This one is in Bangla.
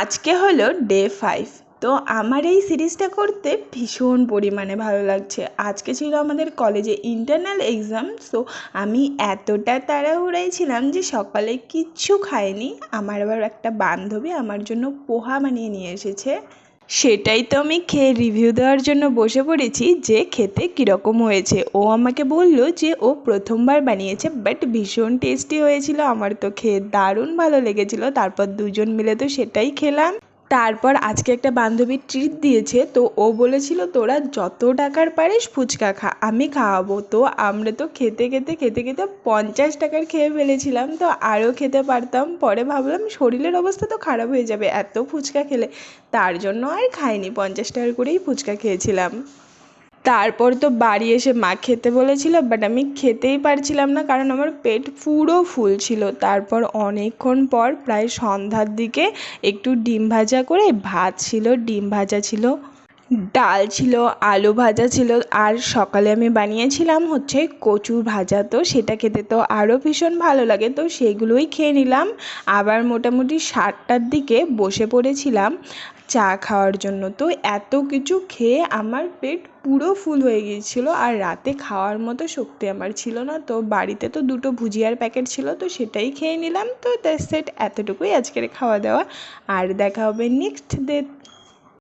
আজকে হলো ডে 5। তো আমার এই সিরিজটা করতে ভীষণ পরিমাণে ভালো লাগছে। আজকে ছিল আমাদের কলেজে ইন্টারনাল এক্সাম। সো আমি এতটা তাড়াহুড়োয় ছিলাম যে সকালে কিচ্ছু খাইনি। আমার আবার একটা বান্ধবী আমার জন্য পোহা বানিয়ে নিয়ে এসেছে, সেটাই তো আমি খেয়ে রিভিউ দেওয়ার জন্য বসে পড়েছি যে খেতে কীরকম হয়েছে। ও আমাকে বললো যে ও প্রথমবার বানিয়েছে, বাট ভীষণ টেস্টি হয়েছিল। আমার তো খেয়ে দারুণ ভালো লেগেছিল। তারপর দুজন মিলে তো সেটাই খেলাম। তারপর আজকে একটা বান্ধবী ট্রিট দিয়েছে, তো ও বলেছিল তোরা যত টাকার পারিস ফুচকা খা, আমি খাওয়াবো। তো আমরা তো খেতে খেতে খেতে খেতে 50 টাকার খেয়ে ফেলেছিলাম। তো আরও খেতে পারতাম, পরে ভাবলাম শরীরের অবস্থা তো খারাপ হয়ে যাবে এত ফুচকা খেলে, তার জন্য আর খাইনি, 50 টাকার করেই ফুচকা খেয়েছিলাম। তারপর তো বাড়ি এসে মা খেতে বলেছিল, বাট আমি খেতেই পারছিলাম না কারণ আমার পেট পুরো ফুল ছিল। তারপর অনেকক্ষণ পর প্রায় সন্ধ্যার দিকে একটু ডিম ভাজা করে, ভাত ছিল, ডিম ভাজা ছিল, ডাল ছিল, আলু ভাজা ছিল, আর সকালে আমি বানিয়েছিলাম হচ্ছে কচু ভাজা। তো সেটা খেতে তো আরও ভীষণ ভালো লাগে, তো সেগুলোই খেয়ে নিলাম। আবার মোটামুটি 7টার দিকে বসে পড়েছিলাম চা খাওয়ার জন্য। তো এত কিছু খেয়ে আমার পেট পুরো ফুল হয়ে গিয়েছিল, আর রাতে খাওয়ার মতো শক্তি আমার ছিল না। তো বাড়িতে তো 2টো ভুজিয়ার প্যাকেট ছিল, তো সেটাই খেয়ে নিলাম। তো দ্যাটস ইট, এতটুকুই আজকের খাওয়া দাওয়া। আর দেখা হবে নেক্সট ডে।